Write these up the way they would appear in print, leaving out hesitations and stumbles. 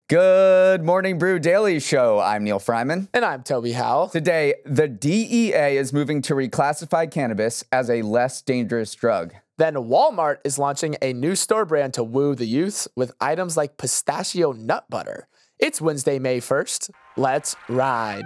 Good morning, Brew Daily Show. I'm Neal Fryman. And I'm Toby Howell. Today, the DEA is moving to reclassify cannabis as a less dangerous drug. Then Walmart is launching a new store brand to woo the youths with items like pistachio nut butter. It's Wednesday, May 1st. Let's ride.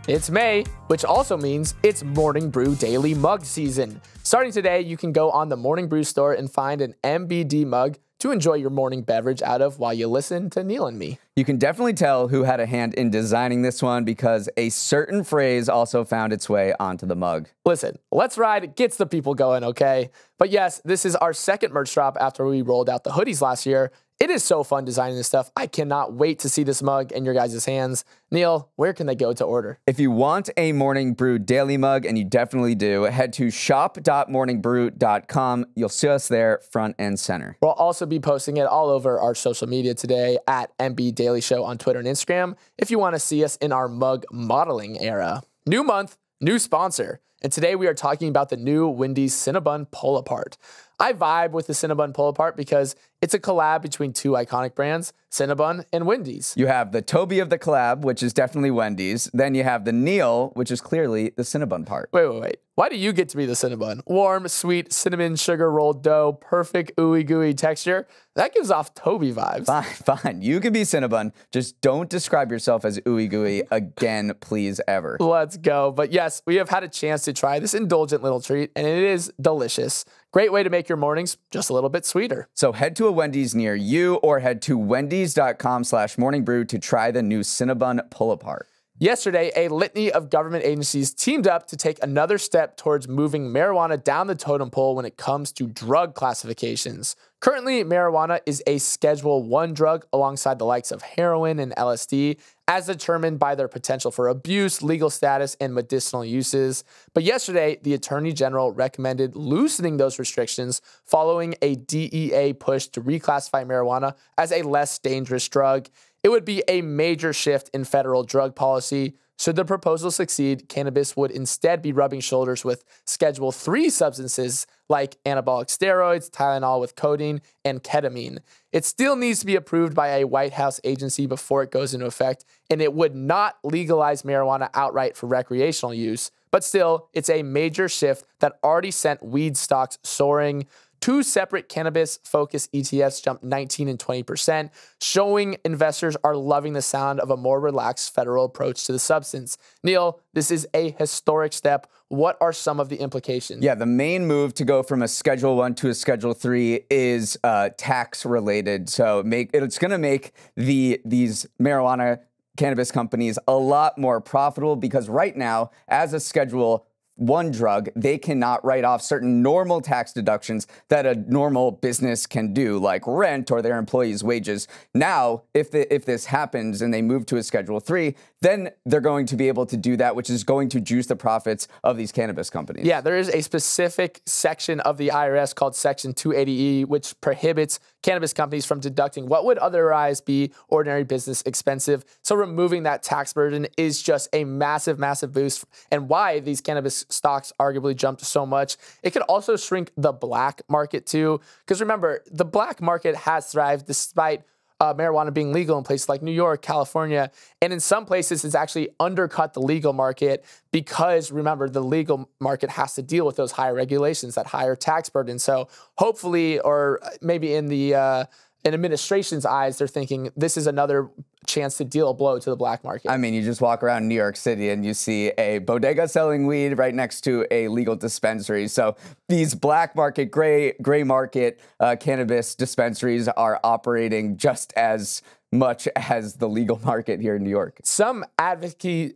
It's May, which also means it's Morning Brew Daily Mug season. Starting today, you can go on the Morning Brew store and find an MBD mug to enjoy your morning beverage out of while you listen to Neal and me. You can definitely tell who had a hand in designing this one because a certain phrase also found its way onto the mug. Listen, Let's Ride gets the people going, okay? But yes, this is our second merch drop after we rolled out the hoodies last year. It is so fun designing this stuff. I cannot wait to see this mug in your guys' hands. Neal, where can they go to order? If you want a Morning Brew Daily mug, and you definitely do, head to shop.morningbrew.com. You'll see us there front and center. We'll also be posting it all over our social media today at MB Daily Show on Twitter and Instagram if you want to see us in our mug modeling era. New month, new sponsor. And today we are talking about the new Wendy's Cinnabon Pull Apart. I vibe with the Cinnabon Pull Apart because it's a collab between two iconic brands, Cinnabon and Wendy's. You have the Toby of the collab, which is definitely Wendy's. Then you have the Neal, which is clearly the Cinnabon part. Wait. Why do you get to be the Cinnabon? Warm, sweet, cinnamon, sugar rolled dough, perfect ooey gooey texture. That gives off Toby vibes. Fine. You can be Cinnabon. Just don't describe yourself as ooey gooey again, please, ever. Let's go. But yes, we have had a chance to try this indulgent little treat, and it is delicious. Great way to make your mornings just a little bit sweeter. So head to a Wendy's near you or head to wendys.com/morningbrew to try the new Cinnabon Pull Apart. Yesterday, a litany of government agencies teamed up to take another step towards moving marijuana down the totem pole when it comes to drug classifications. Currently, marijuana is a Schedule I drug alongside the likes of heroin and LSD, as determined by their potential for abuse, legal status, and medicinal uses. But yesterday, the Attorney General recommended loosening those restrictions following a DEA push to reclassify marijuana as a less dangerous drug. It would be a major shift in federal drug policy. Should the proposal succeed, cannabis would instead be rubbing shoulders with Schedule III substances like anabolic steroids, Tylenol with codeine, and ketamine. It still needs to be approved by a White House agency before it goes into effect, and it would not legalize marijuana outright for recreational use. But still, it's a major shift that already sent weed stocks soaring. Two separate cannabis-focused ETFs jumped 19% and 20%, showing investors are loving the sound of a more relaxed federal approach to the substance. Neal, this is a historic step. What are some of the implications? Yeah, the main move to go from a Schedule I to a Schedule III is tax-related. So it's going to make these marijuana cannabis companies a lot more profitable because right now, as a Schedule I drug, they cannot write off certain normal tax deductions that a normal business can do, like rent or their employees' wages. Now, if this happens and they move to a Schedule III, then they're going to be able to do that, which is going to juice the profits of these cannabis companies. Yeah, there is a specific section of the IRS called Section 280E, which prohibits cannabis companies from deducting what would otherwise be ordinary business expensive. So removing that tax burden is just a massive, massive boost, and why these cannabis stocks arguably jumped so much. It could also shrink the black market too, because remember, the black market has thrived despite marijuana being legal in places like New York, California, and in some places it's actually undercut the legal market because, remember, the legal market has to deal with those higher regulations, that higher tax burden. So hopefully, or maybe in the in administration's eyes, they're thinking this is another chance to deal a blow to the black market. I mean, you just walk around New York City and you see a bodega selling weed right next to a legal dispensary. So these black market, gray market cannabis dispensaries are operating just as much as the legal market here in New York. Some advocacy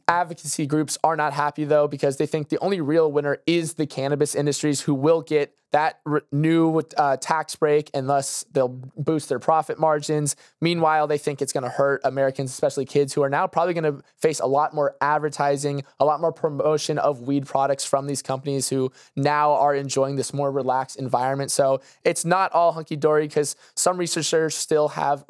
groups are not happy, though, because they think the only real winner is the cannabis industries, who will get that new tax break, and thus they'll boost their profit margins. Meanwhile, they think it's going to hurt Americans, especially kids, who are now probably going to face a lot more advertising, a lot more promotion of weed products from these companies who now are enjoying this more relaxed environment. So it's not all hunky-dory, because some researchers still have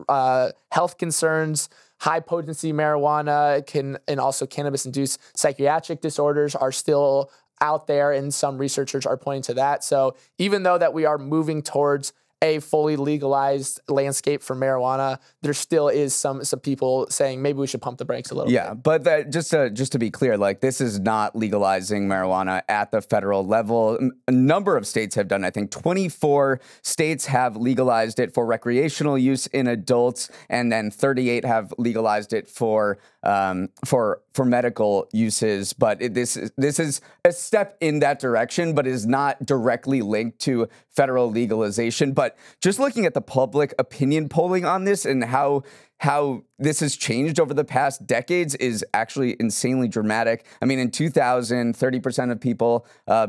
health concerns. High potency marijuana and also cannabis-induced psychiatric disorders are still out there, and some researchers are pointing to that. So even though that we are moving towards a fully legalized landscape for marijuana, there still is some people saying maybe we should pump the brakes a little bit. Yeah, but just to be clear, like, this is not legalizing marijuana at the federal level. A number of states have done. I think 24 states have legalized it for recreational use in adults, and then 38 have legalized it for medical uses. But this is a step in that direction, but is not directly linked to federal legalization. But just looking at the public opinion polling on this and how this has changed over the past decades is actually insanely dramatic. I mean, in 2000, 30% of people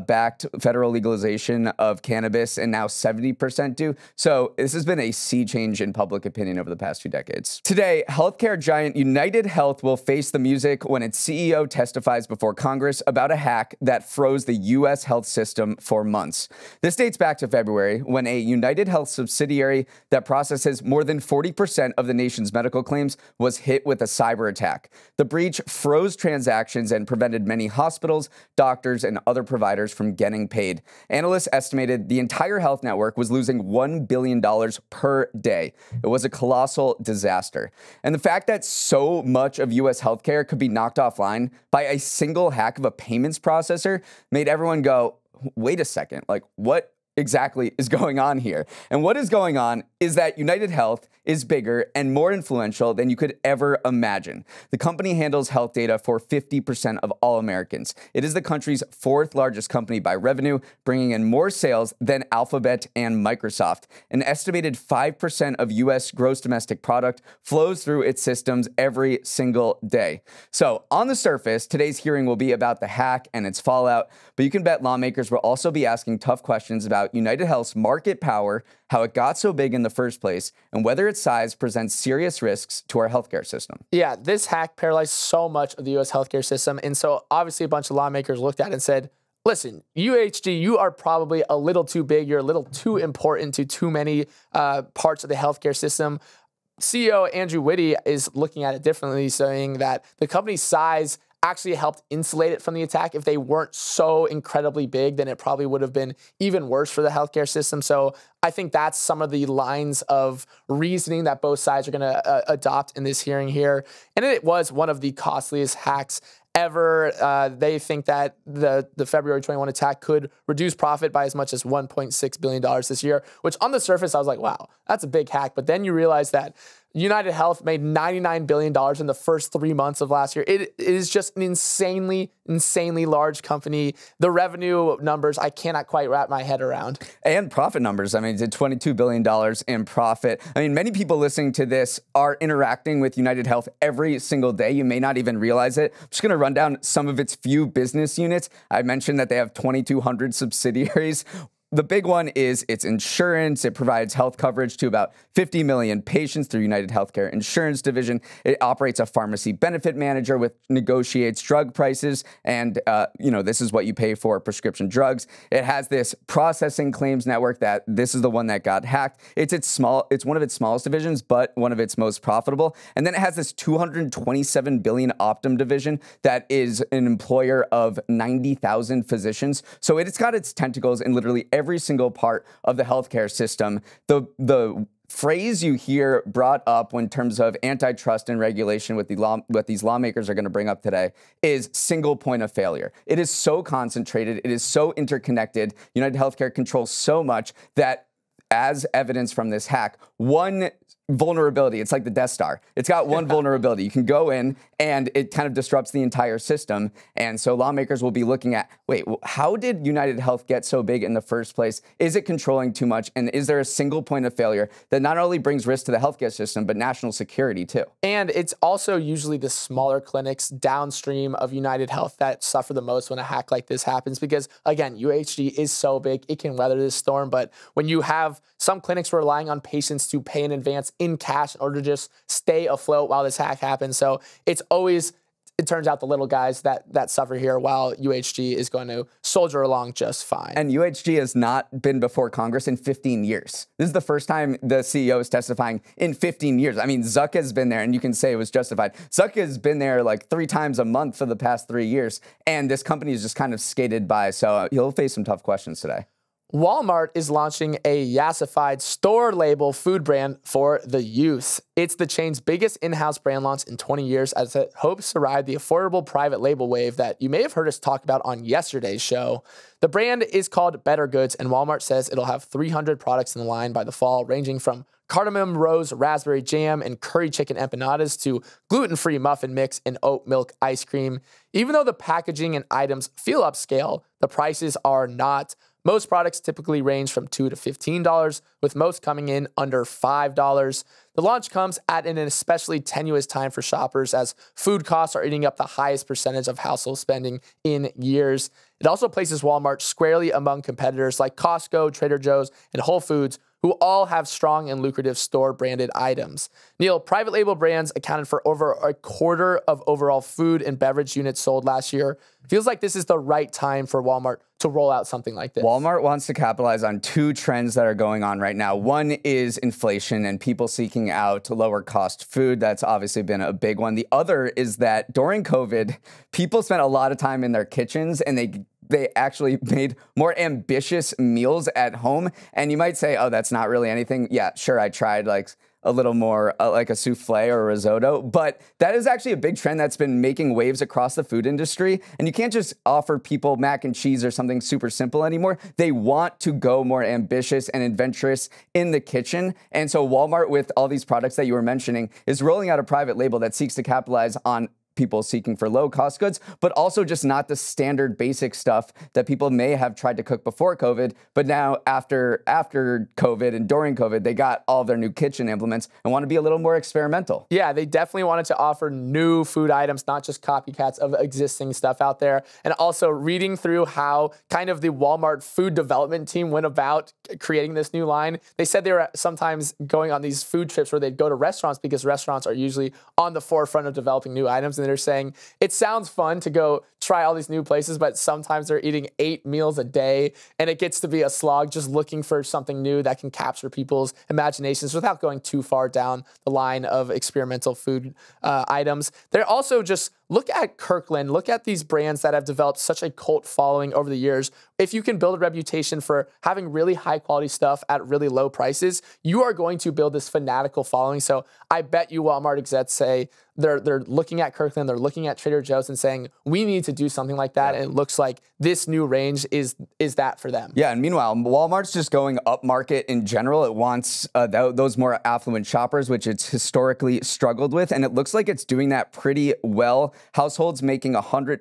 backed federal legalization of cannabis, and now 70% do. So this has been a sea change in public opinion over the past few decades. Today, healthcare giant UnitedHealth will face the music when its CEO testifies before Congress about a hack that froze the U.S. health system for months. This dates back to February, when a UnitedHealth subsidiary that processes more than 40% of the nation's medical claims was hit with a cyber attack. The breach froze transactions and prevented many hospitals, doctors, and other providers from getting paid. Analysts estimated the entire health network was losing $1 billion per day. It was a colossal disaster. And the fact that so much of U.S. healthcare could be knocked offline by a single hack of a payments processor made everyone go, wait a second, like, what exactly is going on here? And what is going on is that UnitedHealth is bigger and more influential than you could ever imagine. The company handles health data for 50% of all Americans. It is the country's fourth largest company by revenue, bringing in more sales than Alphabet and Microsoft. An estimated 5% of U.S. gross domestic product flows through its systems every single day. So on the surface, today's hearing will be about the hack and its fallout, but you can bet lawmakers will also be asking tough questions about UnitedHealth's market power, how it got so big in the first place, and whether its size presents serious risks to our healthcare system. Yeah, this hack paralyzed so much of the U.S. healthcare system. And so obviously a bunch of lawmakers looked at it and said, listen, UHD, you are probably a little too big. You're a little too important to too many parts of the healthcare system. CEO Andrew Whitty is looking at it differently, saying that the company's size actually helped insulate it from the attack. If they weren't so incredibly big, then it probably would have been even worse for the healthcare system. So I think that's some of the lines of reasoning that both sides are going to adopt in this hearing here. And it was one of the costliest hacks ever. They think that the February 21 attack could reduce profit by as much as $1.6 billion this year, which on the surface, I was like, wow, that's a big hack. But then you realize that UnitedHealth made $99 billion in the first 3 months of last year. It is just an insanely large company. The revenue numbers, I cannot quite wrap my head around. And profit numbers. I mean, it's $22 billion in profit. I mean, many people listening to this are interacting with UnitedHealth every single day. You may not even realize it. I'm just going to run down some of its few business units. I mentioned that they have 2,200 subsidiaries. The big one is its insurance. It provides health coverage to about 50 million patients through UnitedHealthcare Insurance Division. It operates a pharmacy benefit manager, which negotiates drug prices. And, this is what you pay for prescription drugs. It has this processing claims network that this is the one that got hacked. It's one of its smallest divisions, but one of its most profitable. And then it has this 227 billion Optum division that is an employer of 90,000 physicians. So it's got its tentacles in literally every single part of the healthcare system. The phrase you hear brought up in terms of antitrust and regulation with what these lawmakers are going to bring up today is single point of failure. It is so concentrated. It is so interconnected. UnitedHealthcare controls so much that, as evidence from this hack, one vulnerability, it's like the Death Star. It's got one vulnerability. You can go in and it kind of disrupts the entire system. And so lawmakers will be looking at, wait, how did UnitedHealth get so big in the first place? Is it controlling too much? And is there a single point of failure that not only brings risk to the healthcare system, but national security too? And it's also usually the smaller clinics downstream of UnitedHealth that suffer the most when a hack like this happens, because again, UHD is so big, it can weather this storm. But when you have some clinics relying on patients to pay in advance in cash in order to just stay afloat while this hack happens. So it's always it turns out the little guys that suffer here, while UHG is going to soldier along just fine. And UHG has not been before Congress in 15 years. This is the first time the CEO is testifying in 15 years. I mean, Zuck has been there, and you can say it was justified. Zuck has been there like 3 times a month for the past 3 years, and this company is just kind of skated by. So he'll face some tough questions today. Walmart is launching a yassified store label food brand for the youth. It's the chain's biggest in-house brand launch in 20 years as it hopes to ride the affordable private label wave that you may have heard us talk about on yesterday's show. The brand is called Better Goods, and Walmart says it'll have 300 products in the line by the fall, ranging from cardamom rose raspberry jam and curry chicken empanadas to gluten-free muffin mix and oat milk ice cream. Even though the packaging and items feel upscale, the prices are not. Most products typically range from $2 to $15, with most coming in under $5. The launch comes at an especially tenuous time for shoppers as food costs are eating up the highest percentage of household spending in years. It also places Walmart squarely among competitors like Costco, Trader Joe's, and Whole Foods, who all have strong and lucrative store-branded items. Neal, private label brands accounted for over a quarter of overall food and beverage units sold last year. Feels like this is the right time for Walmart to roll out something like this. Walmart wants to capitalize on 2 trends that are going on right now. One is inflation and people seeking out lower cost food. That's obviously been a big one. The other is that during COVID, people spent a lot of time in their kitchens, and they actually made more ambitious meals at home. And you might say, oh, that's not really anything. Yeah, sure, I tried like a little more like a souffle or a risotto, but that is actually a big trend that's been making waves across the food industry. And you can't just offer people mac and cheese or something super simple anymore. They want to go more ambitious and adventurous in the kitchen. And so Walmart, with all these products that you were mentioning, is rolling out a private label that seeks to capitalize on people seeking for low-cost goods, but also just not the standard basic stuff that people may have tried to cook before COVID, but now after COVID and during COVID, they got all of their new kitchen implements and want to be a little more experimental. Yeah, they definitely wanted to offer new food items, not just copycats of existing stuff out there. And also reading through how kind of the Walmart food development team went about creating this new line, they said they were sometimes going on these food trips where they'd go to restaurants because restaurants are usually on the forefront of developing new items. And they're saying it sounds fun to go try all these new places, but sometimes they're eating 8 meals a day, and it gets to be a slog just looking for something new that can capture people's imaginations without going too far down the line of experimental food items. They're also just look at Kirkland, look at these brands that have developed such a cult following over the years. If you can build a reputation for having really high quality stuff at really low prices, you are going to build this fanatical following. So I bet you Walmart execs say they're looking at Kirkland, they're looking at Trader Joe's and saying, we need to do something like that. And it looks like this new range is that for them. Yeah, and meanwhile, Walmart's just going up market in general. It wants those more affluent shoppers, which it's historically struggled with. And it looks like it's doing that pretty well. Households making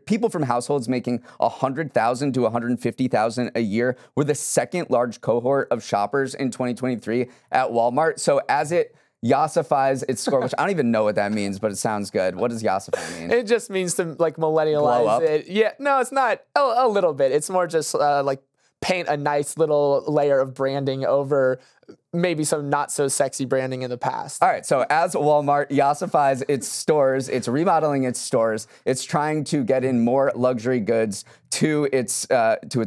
people from households making $100,000 to $150,000 a year were the second large cohort of shoppers in 2023 at Walmart. So as it yassifies its score, which I don't even know what that means, but it sounds good. What does yassify mean? It just means to like millennialize it. Yeah, no, it's not a little bit. It's more just like paint a nice little layer of branding over maybe some not so sexy branding in the past. All right, so as Walmart yassifies its stores, it's remodeling its stores, it's trying to get in more luxury goods to its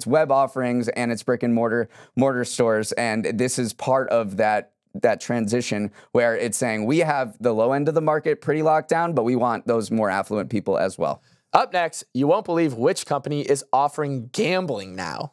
web offerings and its brick and mortar stores, and this is part of that transition where it's saying we have the low end of the market pretty locked down, but we want those more affluent people as well. Up next, you won't believe which company is offering gambling now.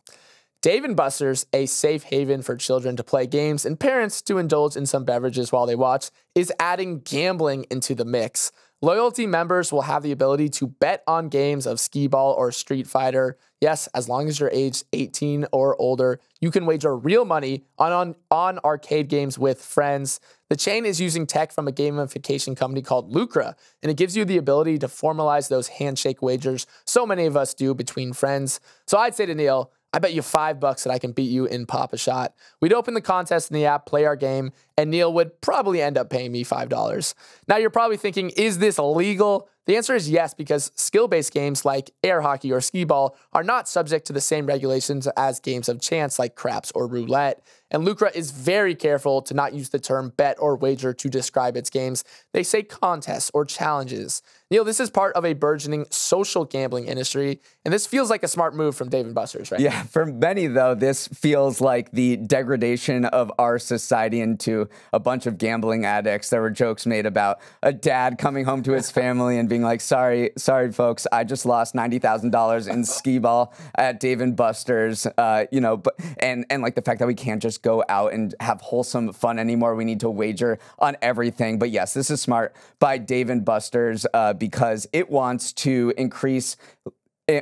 Dave & Buster's, a safe haven for children to play games and parents to indulge in some beverages while they watch, is adding gambling into the mix. Loyalty members will have the ability to bet on games of Skee-Ball or Street Fighter. Yes, as long as you're aged 18 or older, you can wager real money on arcade games with friends. The chain is using tech from a gamification company called Lucra, and it gives you the ability to formalize those handshake wagers so many of us do between friends. So I'd say to Neal, I bet you $5 that I can beat you in Pop-A-Shot. We'd open the contest in the app, play our game, and Neal would probably end up paying me $5. Now you're probably thinking, is this illegal? The answer is yes, because skill-based games like air hockey or skee ball are not subject to the same regulations as games of chance like craps or roulette. and Lucra is very careful to not use the term bet or wager to describe its games. They say contests or challenges. Neal, this is part of a burgeoning social gambling industry, and this feels like a smart move from Dave & Buster's, right? Yeah, for many, though, this feels like the degradation of our society into a bunch of gambling addicts. There were jokes made about a dad coming home to his family and being like, sorry, folks, I just lost $90,000 in skee ball at Dave & Buster's, and like the fact that we can't just go out and have wholesome fun anymore. We need to wager on everything. But yes, this is smart by Dave & Buster's because it wants to increase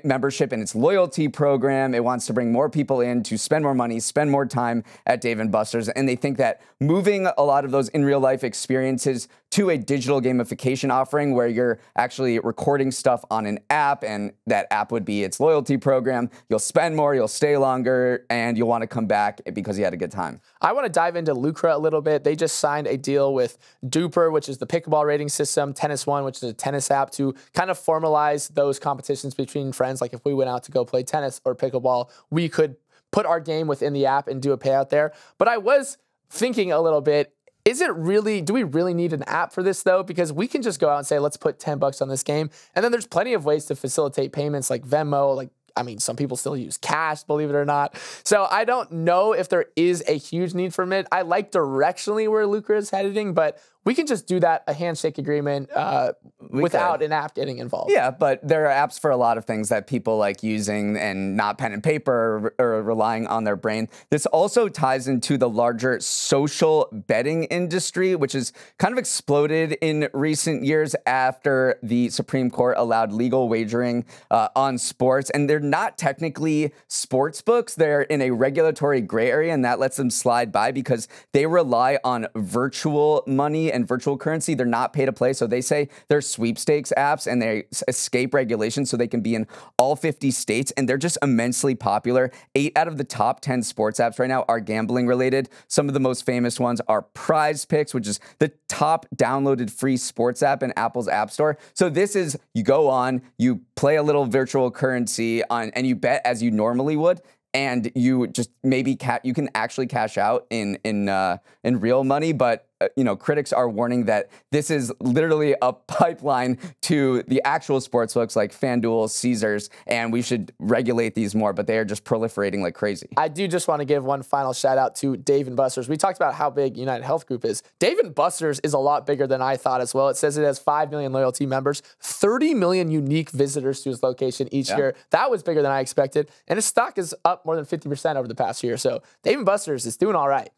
membership in its loyalty program. It wants to bring more people in to spend more money, spend more time at Dave & Buster's. And they think that moving a lot of those in real life experiences to a digital gamification offering where you're actually recording stuff on an app, and that app would be its loyalty program, you'll spend more, you'll stay longer, and you'll want to come back because you had a good time. I want to dive into Lucra a little bit. They just signed a deal with Duper, which is the pickleball rating system, Tennis One, which is a tennis app, to kind of formalize those competitions between friends. Like if we went out to go play tennis or pickleball, we could put our game within the app and do a payout there. But I was thinking a little bit, do we really need an app for this though? Because we can just go out and say, let's put $10 on this game. And then there's plenty of ways to facilitate payments like Venmo, some people still use cash, believe it or not. So I don't know if there is a huge need for it. I like directionally where Lucra is heading, but we can just do that, a handshake agreement without an app getting involved. Yeah, but there are apps for a lot of things that people like using and not pen and paper or relying on their brain. This also ties into the larger social betting industry, which has kind of exploded in recent years after the Supreme Court allowed legal wagering on sports. And they're not technically sports books. They're in a regulatory gray area, and that lets them slide by because they rely on virtual money and virtual currency. They're not pay to play. So they say they're sweepstakes apps and they escape regulation so they can be in all 50 states. And they're just immensely popular. 8 out of the top 10 sports apps right now are gambling related. Some of the most famous ones are Prize Picks, which is the top downloaded free sports app in Apple's App Store. So this is, you go on, you play a little virtual currency on, and you bet as you normally would. And you just maybe you can actually cash out in real money, but critics are warning that this is literally a pipeline to the actual sports books like FanDuel, Caesars, and we should regulate these more, but they are just proliferating like crazy. I do just want to give one final shout out to Dave & Buster's. We talked about how big UnitedHealth Group is. Dave & Buster's is a lot bigger than I thought as well. It says it has 5 million loyalty members, 30 million unique visitors to its location each year. That was bigger than I expected. And its stock is up more than 50% over the past year. So Dave & Buster's is doing all right.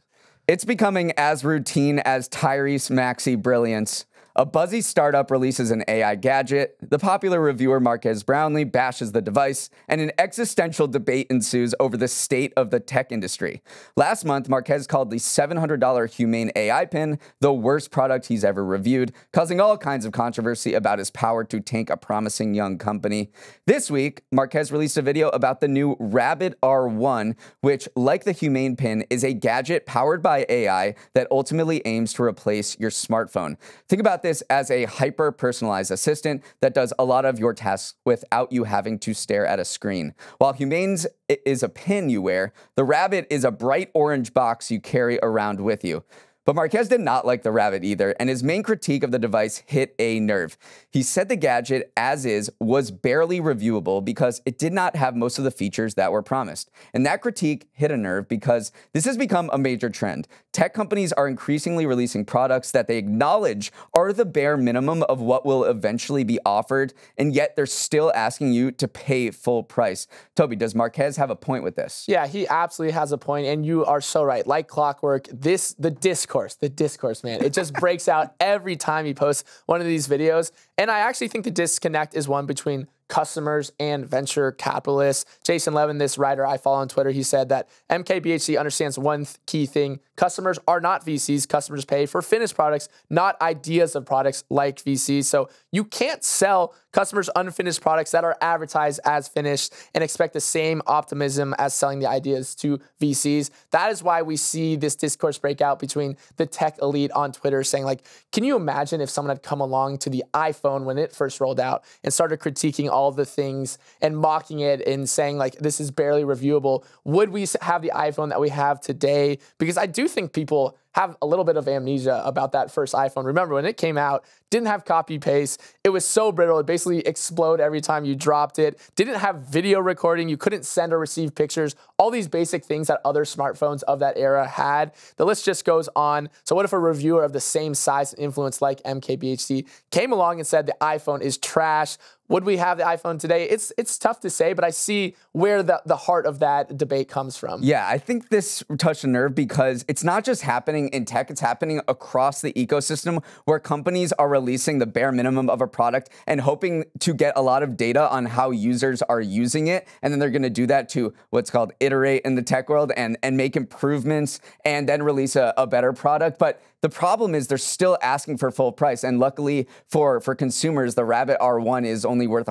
It's becoming as routine as Tyrese Maxey brilliance. A buzzy startup releases an AI gadget, the popular reviewer Marques Brownlee bashes the device, and an existential debate ensues over the state of the tech industry. Last month, Marques called the $700 Humane AI pen the worst product he's ever reviewed, causing all kinds of controversy about his power to tank a promising young company. This week, Marques released a video about the new Rabbit R1, which, like the Humane pen, is a gadget powered by AI that ultimately aims to replace your smartphone. Think about this as a hyper-personalized assistant that does a lot of your tasks without you having to stare at a screen. While Humane's is a pin you wear, the Rabbit is a bright orange box you carry around with you. But Marques did not like the Rabbit either, and his main critique of the device hit a nerve. He said the gadget, as is, was barely reviewable because it did not have most of the features that were promised. And that critique hit a nerve because this has become a major trend. Tech companies are increasingly releasing products that they acknowledge are the bare minimum of what will eventually be offered, and yet they're still asking you to pay full price. Toby, does Marques have a point with this? Yeah, he absolutely has a point, and you are so right. Like clockwork, the discourse, man. It just breaks out every time he posts one of these videos. And I actually think the disconnect is one between customers and venture capitalists. Jason Levin, this writer I follow on Twitter, he said that MKBHD understands one key thing. Customers are not VCs. Customers pay for finished products, not ideas of products like VCs. So you can't sell customers unfinished products that are advertised as finished and expect the same optimism as selling the ideas to VCs. That is why we see this discourse break out between the tech elite on Twitter saying, like, can you imagine if someone had come along to the iPhone when it first rolled out and started critiquing all all the things and mocking it and saying like, this is barely reviewable, would we have the iPhone that we have today? Because I do think people have a little bit of amnesia about that first iPhone. Remember when it came out, didn't have copy paste. It was so brittle. It basically exploded every time you dropped it. Didn't have video recording. You couldn't send or receive pictures. All these basic things that other smartphones of that era had. The list just goes on. So what if a reviewer of the same size and influence like MKBHD came along and said the iPhone is trash? Would we have the iPhone today? It's tough to say, but I see where the heart of that debate comes from. Yeah, I think this touched a nerve because it's not just happening in tech, it's happening across the ecosystem where companies are releasing the bare minimum of a product and hoping to get a lot of data on how users are using it. And then they're going to do that to what's called iterate in the tech world and make improvements and then release a better product. But the problem is they're still asking for full price. And luckily for consumers, the Rabbit R1 is only worth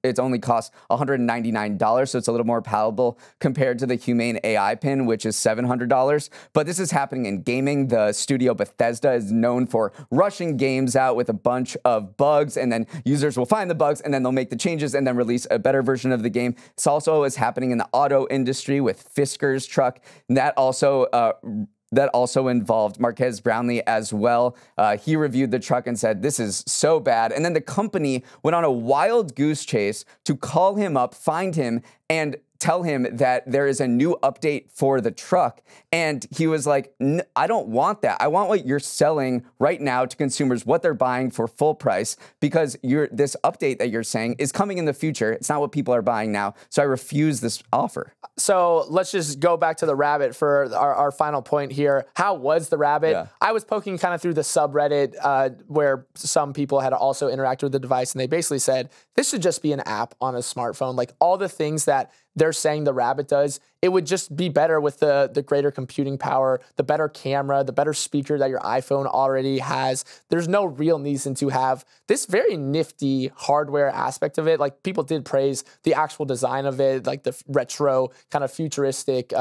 it only costs $199. So it's a little more palatable compared to the Humane AI pin, which is $700. But this is happening in gaming. The studio Bethesda is known for rushing games out with a bunch of bugs, and then users will find the bugs and then they'll make the changes and then release a better version of the game. This also is happening in the auto industry with Fisker's truck. And that also involved Marquez Brownlee as well. He reviewed the truck and said, this is so bad. And then the company went on a wild goose chase to call him up, find him, and tell him that there is a new update for the truck. And he was like, I don't want that. I want what you're selling right now to consumers, what they're buying for full price, because this update that you're saying is coming in the future. It's not what people are buying now. So I refuse this offer. So let's just go back to the Rabbit for our final point here. How was the Rabbit? Yeah. I was poking kind of through the subreddit where some people had also interacted with the device, and they basically said, this should just be an app on a smartphone. Like all the things that they're saying the Rabbit does, it would just be better with the greater computing power, the better camera, the better speaker that your iPhone already has. There's no real reason to have this very nifty hardware aspect of it. Like people did praise the actual design of it, like the retro kind of futuristic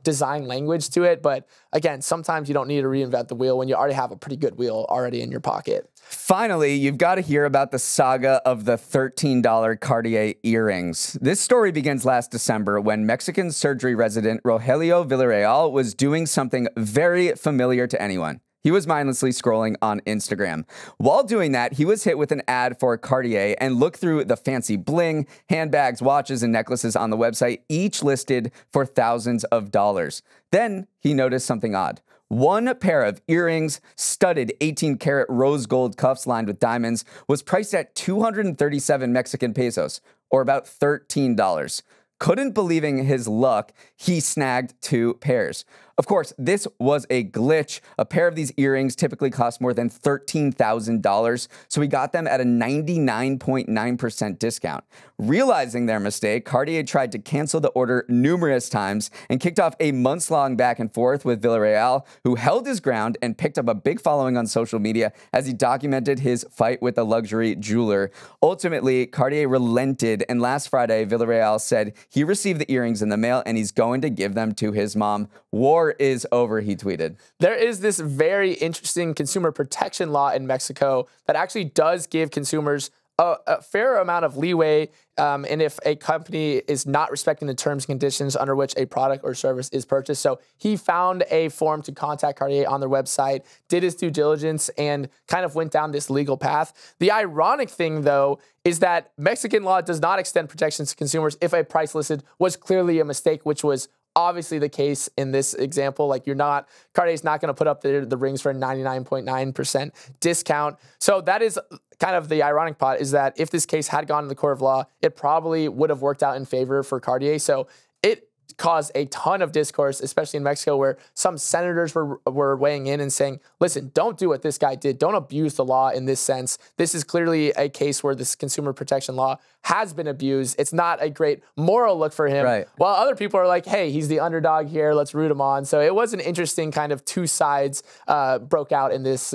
design language to it. But again, sometimes you don't need to reinvent the wheel when you already have a pretty good wheel already in your pocket. Finally, you've got to hear about the saga of the $13 Cartier earrings. This story begins last December when Mexican surgery resident Rogelio Villarreal was doing something very familiar to anyone. He was mindlessly scrolling on Instagram. While doing that, he was hit with an ad for Cartier and looked through the fancy bling, handbags, watches, and necklaces on the website, each listed for thousands of dollars. Then he noticed something odd. One pair of earrings, studded 18-karat rose gold cuffs lined with diamonds, was priced at 237 Mexican pesos, or about $13. Couldn't believing his luck, he snagged 2 pairs. Of course, this was a glitch. A pair of these earrings typically cost more than $13,000, so he got them at a 99.9% discount. Realizing their mistake, Cartier tried to cancel the order numerous times and kicked off a months-long back and forth with Villarreal, who held his ground and picked up a big following on social media as he documented his fight with the luxury jeweler. Ultimately, Cartier relented, and last Friday, Villarreal said he received the earrings in the mail and he's going to give them to his mom. War is over, he tweeted. There is this very interesting consumer protection law in Mexico that actually does give consumers a fair amount of leeway, and if a company is not respecting the terms and conditions under which a product or service is purchased. So he found a form to contact Cartier on their website, did his due diligence, and kind of went down this legal path. The ironic thing, though, is that Mexican law does not extend protections to consumers if a price listed was clearly a mistake, which was obviously the case in this example. Like Cartier's not going to put up the rings for a 99.9% discount. So that is kind of the ironic part, is that if this case had gone to the court of law, it probably would have worked out in favor for Cartier. So it caused a ton of discourse, especially in Mexico, where some senators were weighing in and saying, listen, don't do what this guy did. Don't abuse the law in this sense. This is clearly a case where this consumer protection law has been abused. It's not a great moral look for him. Right. While other people are like, hey, he's the underdog here. Let's root him on. So it was an interesting kind of two sides broke out in this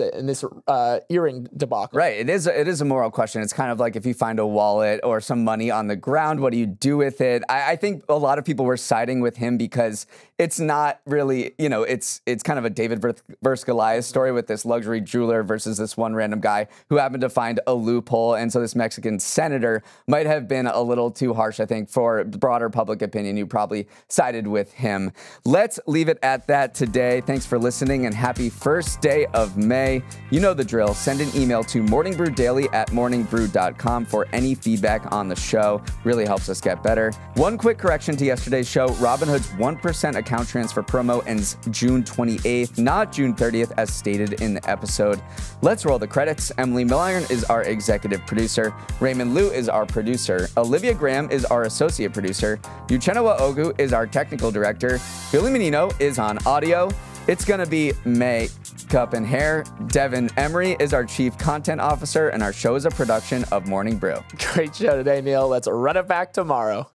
earring debacle. Right. It is a moral question. It's kind of like if you find a wallet or some money on the ground, what do you do with it? I think a lot of people were siding with him because it's not really, it's kind of a David versus Goliath story with this luxury jeweler versus this one random guy who happened to find a loophole. And so this Mexican senator might have been a little too harsh, I think, for broader public opinion. You probably sided with him. Let's leave it at that today. Thanks for listening and happy first day of May. You know the drill. Send an email to morningbrewdaily@morningbrew.com for any feedback on the show. Really helps us get better. One quick correction to yesterday's show. Robinhood's 1% account transfer promo ends June 28th, not June 30th, as stated in the episode. Let's roll the credits. Emily Milliron is our executive producer. Raymond Liu is our producer. Olivia Graham is our associate producer. Uchenna Ogu is our technical director. Billy Menino is on audio. It's going to be makeup and hair. Devin Emery is our chief content officer, and our show is a production of Morning Brew. Great show today, Neal. Let's run it back tomorrow.